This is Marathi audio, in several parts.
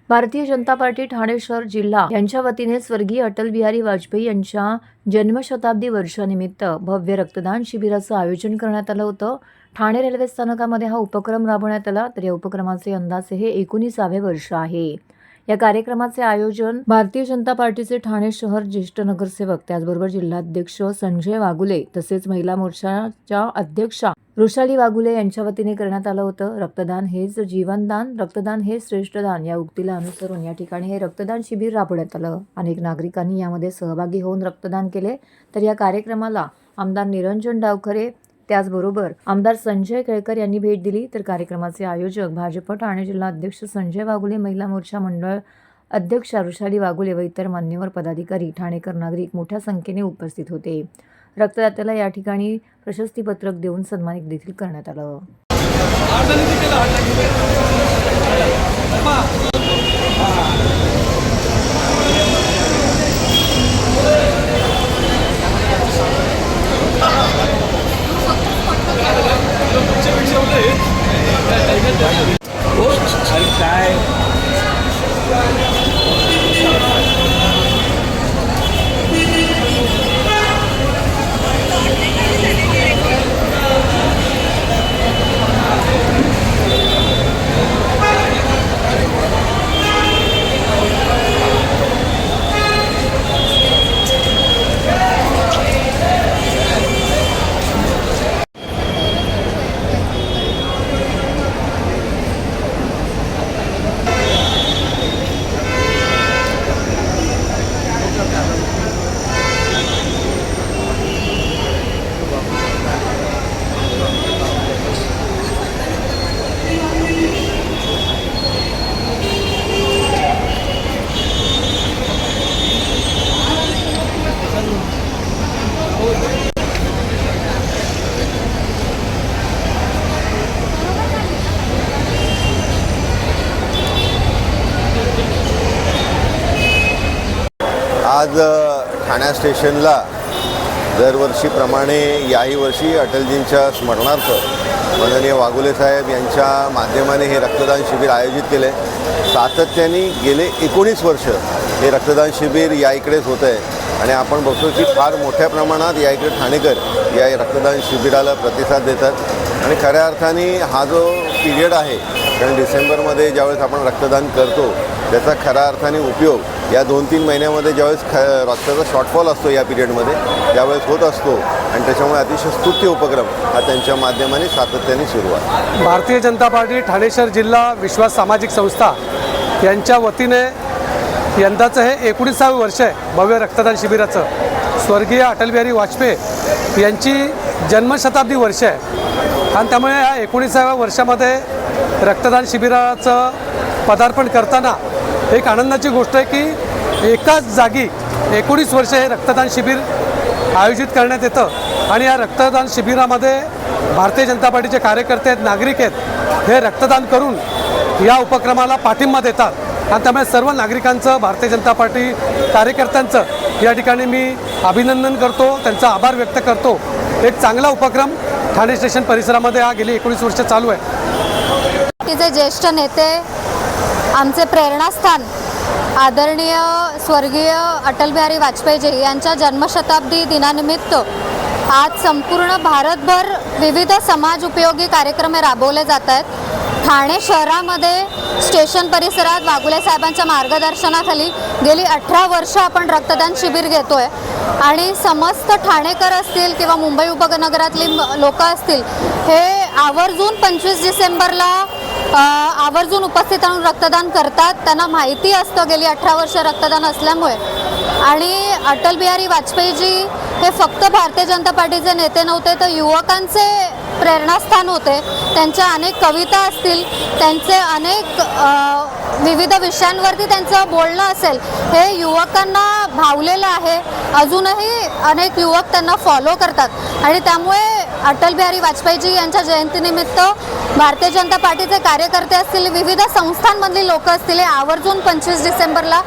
भारतीय जनता पार्टी ठाणे शहर जिल्हा यांच्या वतीने स्वर्गीय अटल बिहारी वाजपेयी यांच्या जन्मशताब्दी वर्षानिमित्त भव्य रक्तदान शिबिराचं आयोजन करण्यात आलं होतं। ठाणे रेल्वे स्थानकामध्ये हा उपक्रम राबवण्यात आला, तर या उपक्रमाचे अंदाजे हे 19वे वर्ष आहे। या कार्यक्रमाचे आयोजन भारतीय जनता पार्टीचे ठाणे शहर ज्येष्ठ नगरसेवक त्याचबरोबर जिल्हाध्यक्ष संजय वागुले तसेच महिला मोर्चाच्या अध्यक्षा वृषाली वागुले यांच्या वतीने करण्यात आलं होतं। रक्तदान हेच जीवनदान, रक्तदान हे श्रेष्ठ दान या उक्तीला अनुसरून या ठिकाणी हे रक्तदान शिबिर राबवण्यात आलं। अनेक नागरिकांनी यामध्ये सहभागी होऊन रक्तदान केले। तर या कार्यक्रमाला आमदार निरंजन डावखरे त्याचबरोबर आमदार संजय केळकर यांनी भेट दिली। तर कार्यक्रमाचे आयोजक भाजप ठाणे जिल्हा अध्यक्ष संजय वागुले, महिला मोर्चा मंडळ अध्यक्ष वृषाली वागुले व इतर मान्यवर पदाधिकारी, ठाणेकर नागरिक मोठ्या संख्येने उपस्थित होते। रक्तदात्याला या ठिकाणी प्रशस्ती पत्रक देऊन सन्मानित देखील करण्यात आलं। आज ठाणे स्टेशनला दरवर्षीप्रमाणे याही वर्षी अटलजींच्या स्मरणार्थ माननीय वागुले साहेब यांच्या माध्यमाने हे रक्तदान शिबिर आयोजित केले। सातत्याने गेले 19 वर्ष हे रक्तदान शिबिर या इकडेच होत आहे आणि आपण बघतो की फार मोठ्या प्रमाणात या इकडे ठाणेकर या रक्तदान शिबिराला प्रतिसाद देतात आणि खऱ्या अर्थाने हा जो पिरियड आहे, कारण डिसेंबरमध्ये ज्यावेळेस आपण रक्तदान करतो त्याचा खऱ्या अर्थाने उपयोग या 2-3 महिन्यामध्ये ज्यावेळेस रक्ताचा शॉर्टफॉल असतो या पिरियडमध्ये त्यावेळेस होत असतो आणि त्याच्यामुळे अतिशय स्तुत्य उपक्रम हा त्यांच्या माध्यमाने सातत्याने सुरू आहे। भारतीय जनता पार्टी ठाणे शहर जिल्हा विश्वास सामाजिक संस्था यांच्या वतीने यंदाचं हे 19वे वर्ष आहे भव्य रक्तदान शिबिराचं। स्वर्गीय अटल बिहारी वाजपेयी यांची जन्मशताब्दी वर्ष आहे आणि त्यामुळे या 19व्या वर्षामध्ये रक्तदान शिबिराचं पदार्पण करताना एक आनंदाची गोष्ट आहे की एकाच जागी 19 वर्ष हे रक्तदान शिबिर आयोजित करण्यात येतं आणि या रक्तदान शिबिरामध्ये भारतीय जनता पार्टीचे कार्यकर्ते आहेत, नागरिक आहेत, हे रक्तदान करून या उपक्रमाला पाठिंबा देतात आणि त्यामुळे सर्व नागरिकांचं, भारतीय जनता पार्टी कार्यकर्त्यांचं या ठिकाणी मी अभिनंदन करतो, त्यांचा आभार व्यक्त करतो। एक चांगला उपक्रम ठाणे स्टेशन परिसरामध्ये हा गेली 19 वर्ष चालू आहे। तिचे ज्येष्ठ नेते, आमचे प्रेरणास्थान आदरणीय स्वर्गीय अटल बिहारी वाजपेयीजी यांच्या जन्मशताब्दी दिनानिमित्त आज संपूर्ण भारतभर विविध समाज उपयोगी कार्यक्रम राबवले जात आहेत। ठाणे शहरामध्ये स्टेशन परिसरात वागुले साहेबांच्या मार्गदर्शनाखाली गेली 18 वर्ष आपण रक्तदान शिबिर घेतोय आणि समस्त ठाणेकर असतील किंवा मुंबई उपनगरातली लोक असतील हे आवर्जून 25 डिसेंबरला आवर्जून उपस्थित राहून रक्तदान करतात। त्यांना माहिती असतं गेली 18 वर्ष रक्तदान असल्यामुळे। आणि अटल बिहारी वाजपेयीजी हे फक्त भारतीय जनता पार्टीचे नेते नव्हते, तर युवकांचे प्रेरणास्थान होते। त्यांच्या अनेक कविता असतील, त्यांचे अनेक विविध विषयांवरती त्यांचं बोलणं असेल, हे युवकांना भावलेलं आहे। अजूनही अनेक युवक त्यांना फॉलो करतात आणि त्यामुळे अटल बिहारी वाजपेयीजी यांच्या जयंतीनिमित्त भारतीय जनता पार्टीचे कार्यकर्ते असतील, विविध संस्थांमधली लोक असतील, आवर्जून 25 डिसेंबरला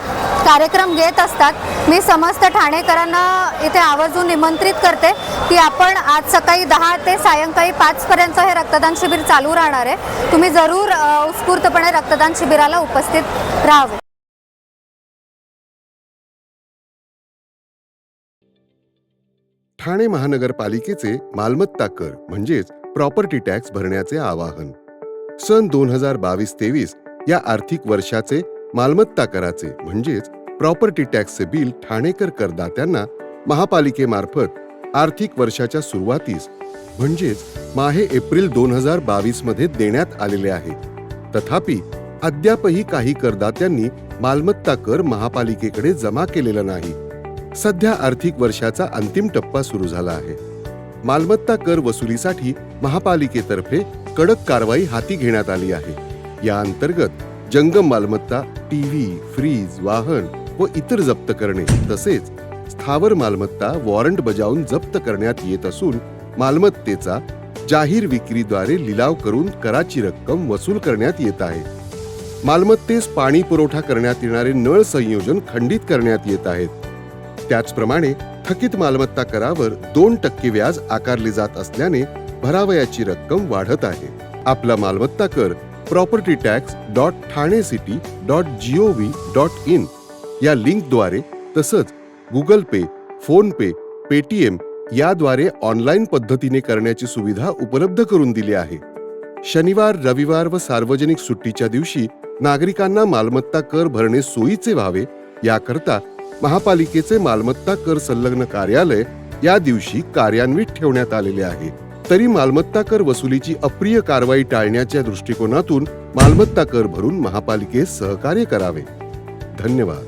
कार्यक्रम घेत असतात। मी समस्त ठाणेकरांना इथे आवर्जून निमंत्रित करते की आपण आज सकाळी 10 ते सायंकाळी 5 पर्यंत हे रक्तदान शिबिर चालू राहणार आहे। तुम्ही जरूर उत्स्फूर्तपणे रक्तदान शिबिराला उपस्थित राहावे। ठाणे महानगरपालिकेचे मालमत्ता कर म्हणजेच प्रॉपर्टी टॅक्स भरण्याचे आवाहन। सन 2022-23 या आर्थिक वर्षाचे मालमत्ता कराचे म्हणजेच प्रॉपर्टी टॅक्सचे बिल ठाणेकर करदात्यांना महापालिकेमार्फत आर्थिक वर्षाच्या सुरुवातीस म्हणजेच माहे एप्रिल 2022 मध्ये देण्यात आलेले आहे। तथापि अद्यापही काही करदात्यांनी मालमत्ता कर महापालिकेकडे जमा केलेला नाही। सध्या आर्थिक वर्षाचा अंतिम टप्पा सुरू झाला आहे। मालमत्ता कर वसुलीसाठी महापालिकेतर्फे कडक कारवाई हाती घेण्यात आली आहे। या अंतर्गत जंगम मालमत्ता, टीव्ही, फ्रीज, वाहन व इतर जप्त करणे तसेच स्थावर मालमत्ता वॉरंट बजावून जप्त करण्यात येत असून मालमत्तेचा जाहीर विक्रीद्वारे लिलाव करून कराची रक्कम वसूल करण्यात येत आहे। मालमत्तेस पाणी पुरवठा करण्यात येणारे नळ संयोजन खंडित करण्यात येत आहेत। त्याचप्रमाणे थकीत मालमत्ता करावर 2% व्याज आकारले जात असल्याने भरावयाची रक्कम वाढत आहे। आपला मालमत्ता कर propertytax.thanecity.gov.in या लिंकद्वारे तसंच गुगल पे, फोन पे, पेटीएम याद्वारे ऑनलाईन पद्धतीने करण्याची सुविधा उपलब्ध करून दिली आहे। शनिवार, रविवार व सार्वजनिक सुट्टीच्या दिवशी नागरिकांना मालमत्ता कर भरणे सोयीचे व्हावे याकरता महापालिकेचे मालमत्ता कर संलग्न कार्यालय या दिवशी कार्यान्वित ठेवण्यात आलेले आहे। तरी मालमत्ता कर वसुलीची अप्रिय कारवाई टाळण्याच्या दृष्टिकोनातून मालमत्ता कर भरून महापालिकेस सहकार्य करावे। धन्यवाद।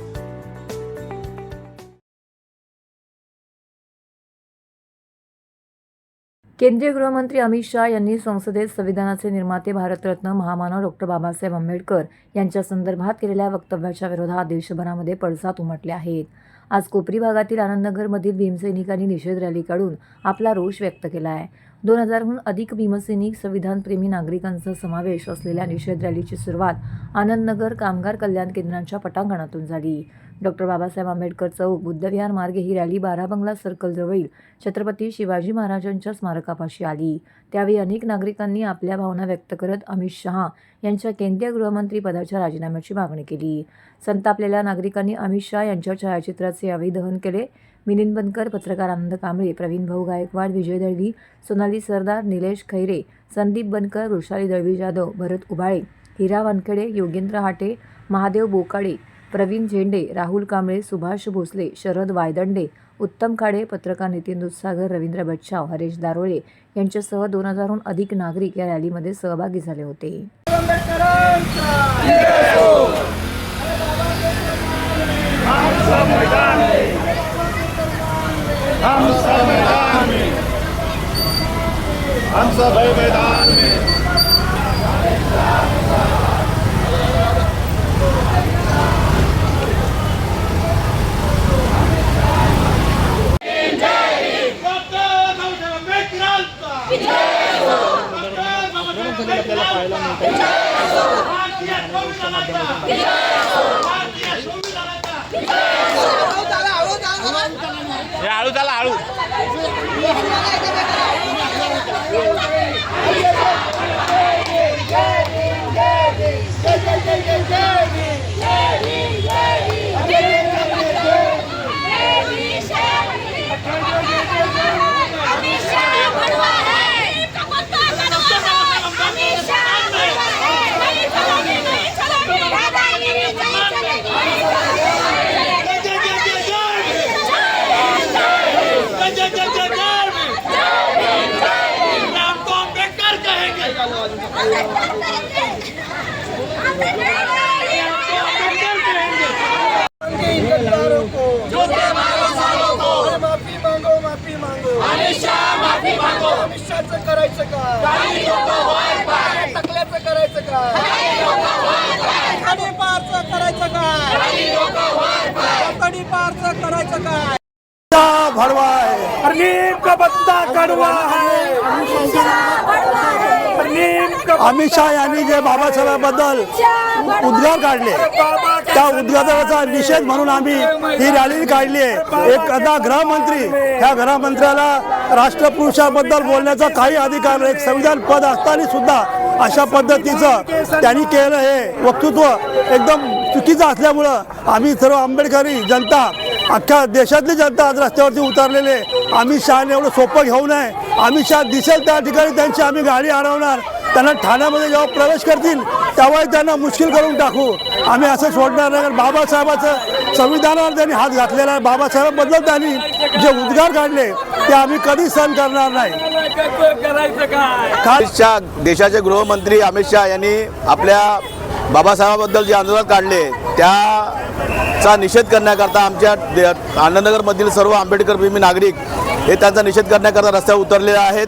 केंद्रीय गृहमंत्री अमित शाह यांनी संसदेत संविधानाचे निर्माते भारतरत्न महामानव डॉक्टर बाबासाहेब आंबेडकर यांच्या संदर्भात केलेल्या वक्तव्याच्या विरोधात देशभरामध्ये पडसाद उमटले आहेत। आज कोपरी भागातील आनंदनगरमधील भीमसैनिकांनी निषेध रॅली काढून आपला रोष व्यक्त केला आहे। 2000हून अधिक भीमसैनिक संविधानप्रेमी नागरिकांचा समावेश असलेल्या निषेध रॅलीची सुरुवात आनंदनगर कामगार कल्याण केंद्राच्या पटांगणातून झाली। डॉक्टर बाबासाहेब आंबेडकर चौक, बुद्धविहार मार्गे ही रॅली 12 बंगला सर्कलजवळील छत्रपती शिवाजी महाराजांच्या स्मारकापाशी आली। त्यावेळी अनेक नागरिकांनी आपल्या भावना व्यक्त करत अमित शहा यांच्या केंद्रीय गृहमंत्री पदाच्या राजीनाम्याची मागणी केली। संतापलेल्या नागरिकांनी अमित शहा यांच्या छायाचित्राचे यावेळी दहन केले। मिलिंद बनकर, पत्रकार आनंद कांबळे, प्रवीण भाऊ गायकवाड, विजय दळवी, सोनाली सरदार, निलेश खैरे, संदीप बनकर, वृषाली दळवी जाधव, भरत उबाळे, हिरा वानखेडे, योगेंद्र हाटे, महादेव बोकाडे, प्रवीण झेंडे, राहुल कांबळे, सुभाष भोसले, शरद वायदंडे, उत्तम खाडे, पत्रकार नितीन दुधसागर, रवींद्र बच्छाव, हरेश दारोळे यांच्यासह 2000हून अधिक नागरिक या रॅलीमध्ये सहभागी झाले होते। हम सब मैदान में आळू झाला आळू माफी मांगो अमित शहाचं करायचं काय, टकल्याचं करायचं काय, खाडी पारचं करायचं काय, पारचं करायचं काय। भड़वा है, नीम का पत्ता कड़वा है, अमित शाह यांनी जे बाबासाहेबांबद्दल उद्गार काढले त्या उद्गाराचा निषेध म्हणून आम्ही ही रॅली काढली आहे. एक आता गृहमंत्री, ह्या गृहमंत्र्याला राष्ट्रपुरुषाबद्दल बोलण्याचा काही अधिकार नाही. एक संविधान पद असताना सुद्धा अशा पद्धतीचं त्यांनी केलं हे वक्तृत्व एकदम चुकीचं असल्यामुळं आम्ही सर्व आंबेडकरी जनता, अख्ख्या देशातली जनता आज रस्त्यावरती उतरलेले. अमित शहाने एवढं सोपं घेऊ नये. अमित शहा दिसेल त्या ठिकाणी त्यांची आम्ही गाडी अडवणार. त्यांना ठाण्यामध्ये जेव्हा प्रवेश करतील तेव्हाही त्यांना मुश्किल करून टाकू. आम्ही असं सोडणार नाही. कारण बाबासाहेबाचं संविधानावर त्यांनी हात घातलेला आहे. बाबासाहेबांबद्दल त्यांनी जे उद्गार काढले ते आम्ही कधी सहन करणार नाही. अमित शहा, देशाचे गृहमंत्री अमित शहा यांनी आपल्या बाबासाहेबांबद्दल जे आंदोलन काढले त्याचा निषेध करण्याकरता आमच्या आनंदनगरमधील सर्व आंबेडकर प्रेमी नागरिक हे त्यांचा निषेध करण्याकरता रस्त्यावर उतरलेले आहेत.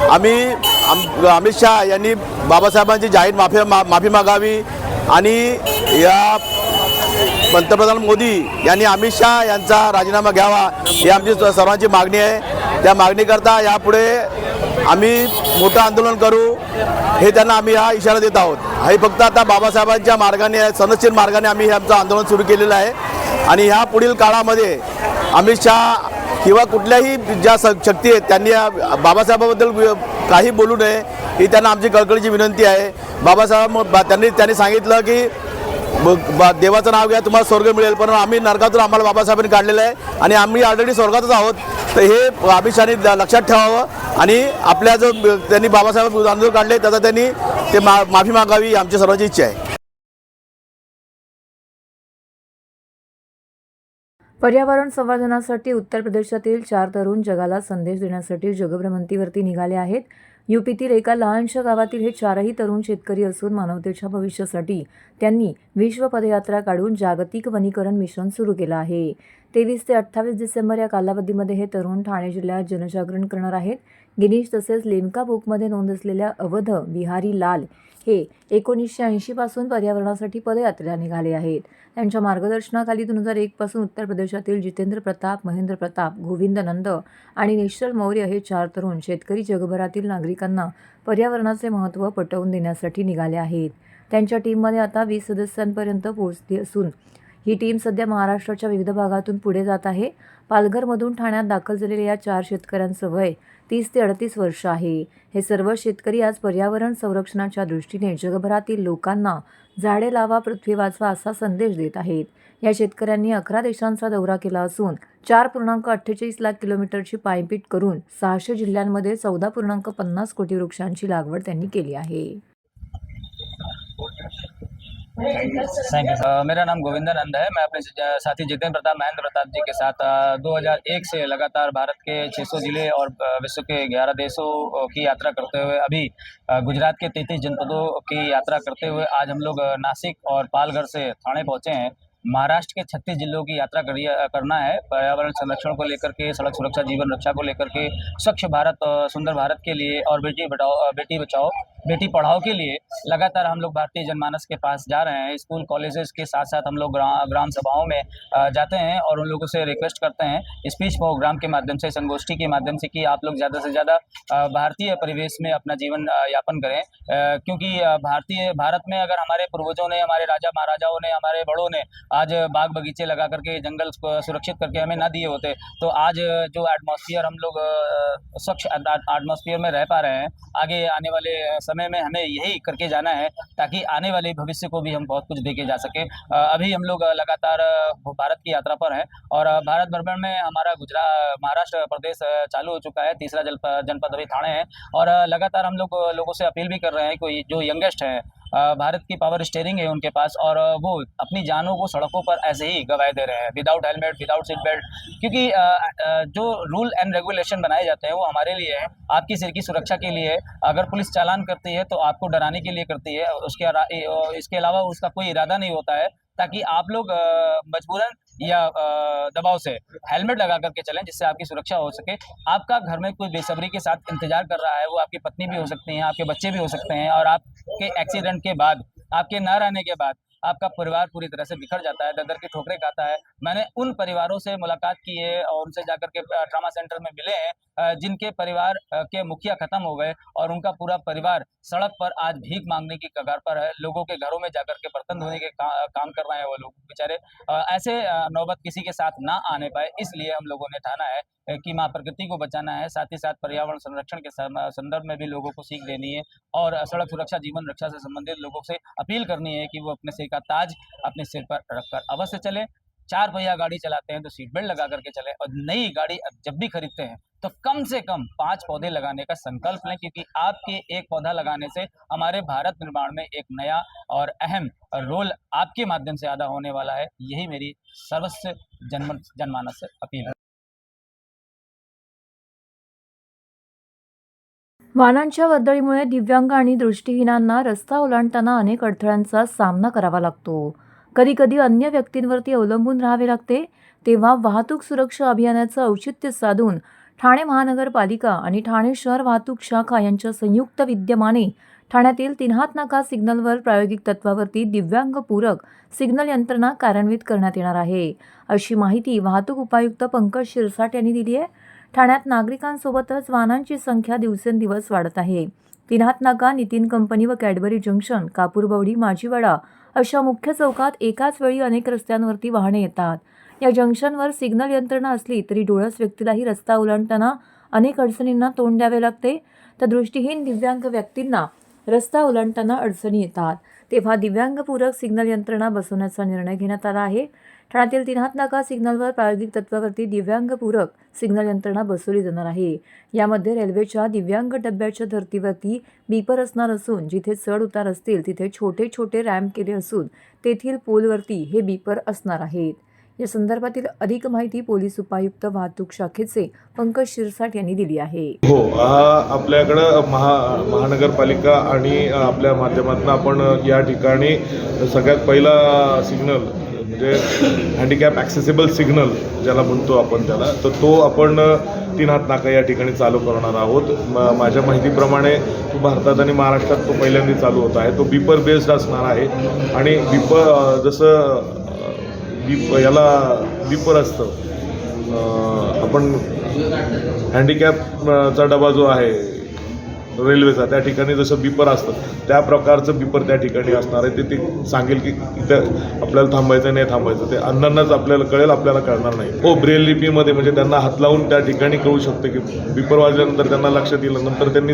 अमित शहा यांनी बाबासाहेबांची जाहीर माफी मागावी आणि या पंतप्रधान मोदी यांनी अमित शहा यांचा राजीनामा घ्यावा ही आमची सर्वांची मागणी आहे. त्या मागणीकरता यापुढे आम्ही मोठं आंदोलन करू हे त्यांना आम्ही हा इशारा देत आहोत. हे फक्त आता बाबासाहेबांच्या मार्गाने, सनदशीर मार्गाने आम्ही हे आमचं आंदोलन सुरू केलेलं आहे. आणि ह्या पुढील काळामध्ये अमित शहा किंवा कुठल्याही ज्या शक्ती आहेत त्यांनी बाबासाहेबाबद्दल काही बोलू नये ही त्यांना आमची कळकळीची विनंती आहे. बाबासाहेब त्यांनी सांगितलं की देवाचं नाव घ्या तुम्हाला स्वर्ग मिळेल, पण आम्ही नरकातून आम्हाला बाबासाहेबांनी काढलेलं आहे आणि आम्ही ऑलरेडी स्वर्गातच आहोत. तर हे अमित शहानी लक्षात ठेवावं आणि आपल्या जो त्यांनी बाबासाहेब आंदोलन काढले त्याचा त्यांनी ते माफी मागावी आमची सर्वांची इच्छा आहे. पर्यावरण संवर्धनासाठी उत्तर प्रदेशातील 4 तरुण जगाला संदेश देण्यासाठी जगभ्रमंतीवरती निघाले आहेत. यूपीतील एका लहानशा गावातील हे 4ही तरुण शेतकरी असून मानवतेच्या भविष्यासाठी त्यांनी विश्व पदयात्रा काढून जागतिक वनीकरण मिशन सुरू केलं आहे. 23 ते 28 डिसेंबर या कालावधीमध्ये हे तरुण ठाणे जिल्ह्यात जनजागरण करणार आहेत. गिनीज तसेच लिम्का बुकमध्ये नोंद असलेल्या अवध बिहारी लाल हे 1980 पासून पर्यावरणासाठी पदयात्रेला निघाले आहेत. त्यांच्या मार्गदर्शनाखाली 2001 पासून उत्तर प्रदेशातील जितेंद्र प्रताप, महेंद्र प्रताप, गोविंद नंद आणि निश्चल मौर्य हे 4 तरुण शेतकरी जगभरातील नागरिकांना पर्यावरणाचे महत्त्व पटवून देण्यासाठी निघाले आहेत. त्यांच्या टीममध्ये आता 20 सदस्यांपर्यंत पोहोचली असून ही टीम सध्या महाराष्ट्राच्या विविध भागातून पुढे जात आहे. पालघरमधून ठाण्यात दाखल झालेल्या या 4 शेतकऱ्यांचं वय 30 ते 38 वर्ष आहे. हे सर्व शेतकरी आज पर्यावरण संरक्षणाच्या दृष्टीने जगभरातील लोकांना झाडे लावा, पृथ्वी वाचवा असा संदेश देत आहेत. या शेतकऱ्यांनी 11 देशांचा दौरा केला असून 4.48 लाख किलोमीटरची पायपीट करून 600 जिल्ह्यांमध्ये 14.50 कोटी वृक्षांची लागवड त्यांनी केली आहे. Thank you. मेरा नाम गोविंदानंद है। मैं अपने साथी जितेंद्र प्रताप, महेंद्र प्रताप जी के साथ 2001 से लगातार भारत के 600 जिले और विश्व के 11 देशों की यात्रा करते हुए अभी गुजरात के 33 जनपदों की यात्रा करते हुए आज हम लोग नासिक और पालघर से ठाणे पहुंचे हैं। महाराष्ट्र के 36 जिलों की यात्रा करना है पर्यावरण संरक्षण को लेकर के, सड़क सुरक्षा, जीवन रक्षा को लेकर के, स्वच्छ भारत, सुंदर भारत के लिए और बेटी बचाओ बेटी पढ़ाओ के लिए लगातार हम लोग भारतीय जनमानस के पास जा रहे हैं। स्कूल कॉलेजेस के साथ साथ हम लोग ग्राम सभाओं में जाते हैं और उन लोगों से रिक्वेस्ट करते हैं स्पीच प्रोग्राम के माध्यम से, संगोष्ठी के माध्यम से कि आप लोग ज़्यादा से ज़्यादा भारतीय परिवेश में अपना जीवन यापन करें, क्योंकि भारत में अगर हमारे पूर्वजों ने, हमारे राजा महाराजाओं ने, हमारे बड़ों ने आज बाग बगीचे लगा करके, जंगल को सुरक्षित करके हमें ना दिए होते तो आज जो एटमॉस्फेयर हम लोग स्वच्छ एटमॉस्फेयर में रह पा रहे हैं, आगे आने वाले समय में हमें यही करके जाना है ताकि आने वाले भविष्य को भी हम बहुत कुछ देके जा सके। अभी हम लोग लगातार भारत की यात्रा पर हैं और भारत भ्रमण में हमारा महाराष्ट्र प्रदेश चालू हो चुका है। तीसरा जनपद अभी ठाणे है और लगातार हम लोग लोगों से अपील भी कर रहे हैं कोई जो यंगेस्ट है, भारत की पावर स्टीयरिंग है उनके पास और वो अपनी जानों को सड़कों पर ऐसे ही गंवाए दे रहे हैं without helmet, without seat belt, क्योंकि जो रूल एंड रेगुलेशन बनाए जाते हैं वो हमारे लिए है, आपकी सिर की सुरक्षा के लिए है। अगर पुलिस चालान करती है तो आपको डराने के लिए करती है, इसके अलावा उसका कोई इरादा नहीं होता है ताकि आप लोग मजबूरन या दबाव से हेलमेट लगा करके चलें जिससे आपकी सुरक्षा हो सके। आपका घर में कोई बेसब्री के साथ इंतजार कर रहा है, वो आपकी पत्नी भी हो सकती हैं, आपके बच्चे भी हो सकते हैं और आपके एक्सीडेंट के बाद, आपके न रहने के बाद आपका परिवार पूरी तरह से बिखर जाता है, दर-दर की ठोकरें खाता है। मैंने उन परिवारों से मुलाकात की है और उनसे जाकर के ट्रॉमा सेंटर में मिले हैं जिनके परिवार के मुखिया खत्म हो गए और उनका पूरा परिवार सड़क पर आज भीख मांगने की कगार पर है। लोगों के घरों में जाकर के बर्तन धोने के काम कर रहे हैं वो लोग बेचारे। ऐसे नौबत किसी के साथ ना आने पाए, इसलिए हम लोगों ने ठाना है कि माँ प्रकृति को बचाना है, साथ ही साथ पर्यावरण संरक्षण के संदर्भ में भी लोगों को सीख देनी है और सड़क सुरक्षा, जीवन रक्षा से संबंधित लोगों से अपील करनी है कि वो अपने सिर का ताज अपने सिर पर रखकर अवश्य चले। 4 पहिया गाड़ी चलाते हैं तो सीट बेल्ट लगा करके चले और नई गाड़ी जब भी खरीदते हैं तो कम से कम 5 पौधे लगाने का संकल्प लें, क्योंकि आपके एक पौधा लगाने से हमारे भारत निर्माण में एक नया और अहम रोल आपके माध्यम से अदा होने वाला है। यही मेरी सर्वस्व जनमानस से अपील है। वाहनांच्या वर्दळीमुळे दिव्यांग आणि दृष्टिहीनांना रस्ता ओलांडताना अनेक अडथळ्यांचा सामना करावा लागतो. कधीकधी अन्य व्यक्तींवरती अवलंबून राहावे लागते. तेव्हा वाहतूक सुरक्षा अभियानाचं औचित्य साधून ठाणे महानगरपालिका आणि ठाणे शहर वाहतूक शाखा यांच्या संयुक्त विद्यमाने ठाण्यातील तिन्हात नाका सिग्नलवर प्रायोगिक तत्वावरती दिव्यांगपूरक सिग्नल यंत्रणा कार्यान्वित करण्यात येणार आहे, अशी माहिती वाहतूक उपायुक्त पंकज शिरसाट यांनी दिली आहे. ठाण्यात नागरिकांसोबतच वाहनांची संख्या दिवसेंदिवस वाढत आहे. तिन्हात नाका, नितीन कंपनी व कॅडबरी जंक्शन, कापूरबवडी, माजीवाडा अशा मुख्य चौकात एकाच वेळी अनेक रस्त्यांवरती वाहने येतात. या जंक्शनवर सिग्नल यंत्रणा असली तरी डोळस व्यक्तीलाही रस्ता ओलांडताना अनेक अडचणींना तोंड द्यावे लागते. तर दृष्टिहीन दिव्यांग व्यक्तींना रस्ता ओलांडताना अडचणी येतात. तेव्हा दिव्यांगपूरक सिग्नल यंत्रणा बसवण्याचा निर्णय घेण्यात आला आहे. ठाण्यातील तिन्हात नाका सिग्नलवर प्रायोगिक तत्वावरती दिव्यांगपूरक सिग्नल यंत्रणा बसवली जाणार आहे. यामध्ये रेल्वेच्या दिव्यांग डब्याच्या धर्तीवरती बीपर असणार असून जिथे चढ उतार असतील तिथे छोटे छोटे रॅम्प केले असून तेथील पोलवरती हे बीपर असणार आहेत. या संदर्भातील अधिक माहिती पोलीस उपायुक्त वाहतूक शाखेचे पंकज शिरसाट यांनी दिली आहे. हो, आपल्याकडं महानगरपालिका आणि आपल्या माध्यमातून आपण या ठिकाणी सगळ्यात पहिला सिग्नल म्हणजे हँडिकॅप ॲक्सेसिबल सिग्नल ज्याला म्हणतो आपण त्याला, तर तो आपण तिन्हात नाका या ठिकाणी चालू करणार आहोत. माझ्या माहितीप्रमाणे तो भारतात आणि महाराष्ट्रात तो पहिल्यांदा चालू होत आहे. तो बीपर बेस्ड असणार आहे आणि बीपर जसं याला बीपर असतं, आपण हँडिकॅपचा डबा जो आहे रेल्वेचा त्या ठिकाणी जसं बीपर असतं त्या प्रकारचं बीपर त्या ठिकाणी असणार आहे. ते सांगेल की इथं आपल्याला थांबायचं नाही थांबायचं, ते अंधांनाच आपल्याला कळेल, आपल्याला कळणार नाही. हो, ब्रेल लिपीमध्ये म्हणजे त्यांना हात लावून त्या ठिकाणी कळू शकते की बीपर वाजल्यानंतर त्यांना लक्षात येईल. नंतर त्यांनी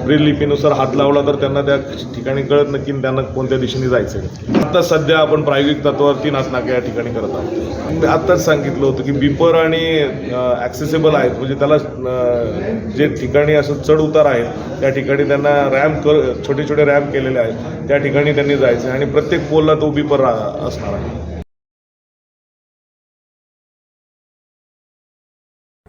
ब्रेल लिपीनुसार हात लावला तर त्यांना त्या ठिकाणी कळत नक्की त्यांना कोणत्या दिशेने जायचं आहे. आता सध्या आपण प्रायोगिक तत्वावरती नाका या ठिकाणी करत आहोत. मी आत्ताच सांगितलं होतं की बीपर आणि ॲक्सेसिबल आहेत म्हणजे त्याला जे ठिकाणी असं चढ उतार आहे त्या ठिकाणी त्यांना छोटे छोटे रॅम्प केलेले आहेत, त्या ठिकाणी त्यांनी जायचं आणि प्रत्येक पोलला तो बीपर असणार आहे.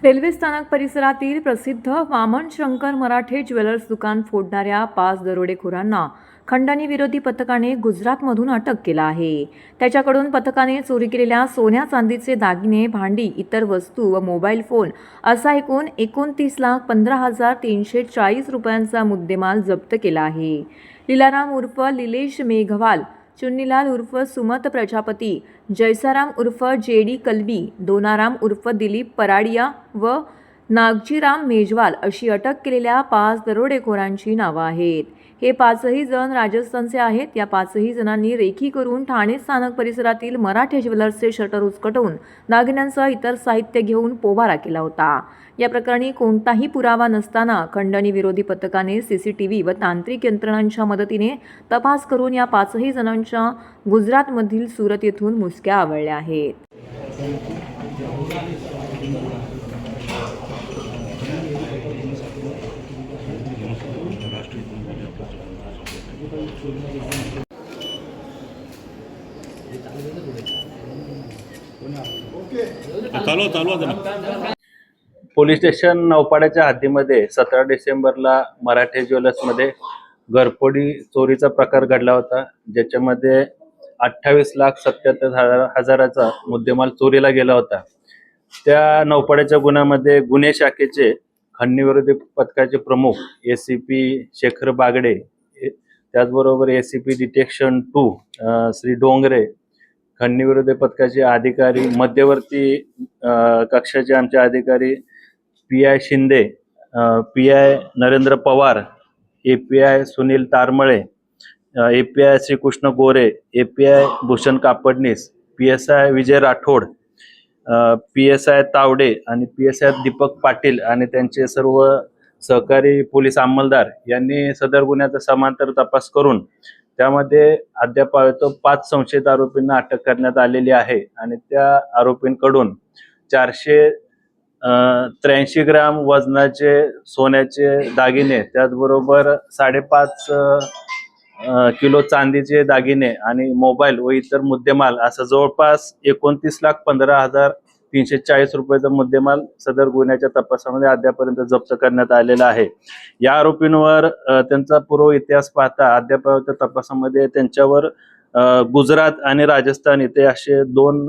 रेल्वे स्थानक परिसरातील प्रसिद्ध वामन शंकर मराठे ज्वेलर्स दुकान फोडणाऱ्या 5 दरोडेखोरांना खंडणी विरोधी पथकाने गुजरातमधून अटक केला आहे. त्याच्याकडून पथकाने चोरी केलेल्या सोन्या चांदीचे दागिने, भांडी, इतर वस्तू व मोबाईल फोन असा एकूण 29,15,340 रुपयांचा मुद्देमाल जप्त केला आहे. लीलाराम उर्फ लिलेश मेघवाल, चुन्नीलाल उर्फ सुमत प्रजापती, जयसाराम उर्फ जेडी कलबी, दोनाराम उर्फ दिलीप पराडिया व नागजीराम मेजवाल अशी अटक केलेल्या 5 दरोडेखोरांची नावं आहेत. हे 5ही जण राजस्थानचे आहेत. या 5ही जणांनी रेकी करून ठाणे स्थानक परिसरातील मराठे ज्वेलर्सचे शटर उचकटवून दागिन्यांसह इतर साहित्य घेऊन पोबारा केला होता. या प्रकरणी कोणताही पुरावा नसताना खंडणी विरोधी पथकाने CCTV व तांत्रिक यंत्रणांच्या मदतीने तपास करून या 5ही जणांच्या गुजरातमधील सुरत येथून मुसक्या आवळल्या आहेत. पोलीस स्टेशन नौपाड्याच्या हद्दीमध्ये 17 डिसेंबरला मराठे ज्वेलर्समध्ये घरफोडी चोरीचा प्रकार घडला होता, ज्याच्यामध्ये 28,77,000चा मुद्देमाल चोरीला गेला होता. त्या नौपाड्याच्या गुन्ह्यामध्ये गुन्हे शाखेचे खंडणी विरोधी पथकाचे प्रमुख ACP शेखर बागडे त्याचबरोबर ACP डिटेक्शन 2 श्री डोंगरे, खंडणीविरोधी पथकाचे अधिकारी, मध्यवर्ती कक्षाचे आमचे अधिकारी PI Shinde, PI Narendra Pawar, API Sunil Taramale, API Shrikrishna गोरे, API Bhushan Kapadnis, PSI Vijay Rathod, PSI Tawde आणि PSI दीपक पाटील आणि त्यांचे सर्व सहकारी पोलीस अंमलदार यांनी सदर गुन्ह्याचा समांतर तपास करून त्यामध्ये अद्याप 5 संशयित आरोपींना अटक करण्यात आलेली आहे आणि त्या आरोपींकडून 483 ग्राम वजनाचे सोन्याचे दागिने, त्याचबरोबर 5.5 किलो चांदीचे दागिने आणि मोबाईल व इतर मुद्देमाल असं जवळपास 29,15,340 रुपयाचा मुद्देमाल सदर गुन्ह्याच्या तपासामध्ये अद्यापर्यंत जप्त करण्यात आलेला आहे. या आरोपींवर त्यांचा पूर्व इतिहास पाहता अद्यापर्यंत तपासामध्ये त्यांच्यावर गुजरात आणि राजस्थान इथे असे 2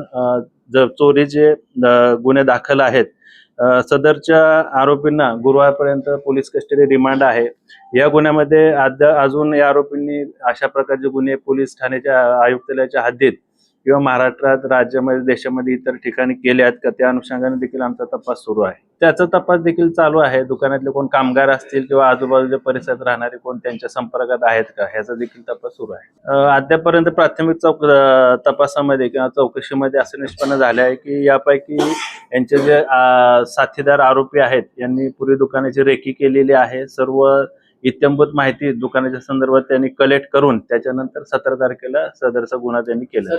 चोरीचे गुन्हे दाखल आहेत. सदरच्या आरोपींना गुरुवारपर्यंत पोलीस कस्टडी रिमांड आहे. या गुन्ह्यामध्ये अजून या आरोपींनी अशा प्रकारचे गुन्हे पोलीस ठाण्याच्या आयुक्तालयाच्या हद्दीत किंवा महाराष्ट्रात, राज्यामध्ये, देशामध्ये इतर ठिकाणी केले आहेत का, त्या अनुषंगाने देखील आमचा तपास सुरू आहे. त्याचा तपास देखील चालू आहे. दुकानातले कोण कामगार असतील किंवा आजूबाजूच्या परिसरात राहणारे कोण त्यांच्या संपर्कात आहेत का, ह्याचा देखील तपास सुरू आहे. अद्यापर्यंत प्राथमिक तपासामध्ये किंवा चौकशीमध्ये असं निष्पन्न झाले आहे की यापैकी यांचे जे साथीदार आरोपी आहेत यांनी पूर्वी दुकानाची रेकी केलेली आहे. सर्व इत्यंभूत माहिती दुकानाच्या संदर्भात त्यांनी कलेक्ट करून त्याच्यानंतर 17 तारखेला सदरचा गुन्हा त्यांनी केला.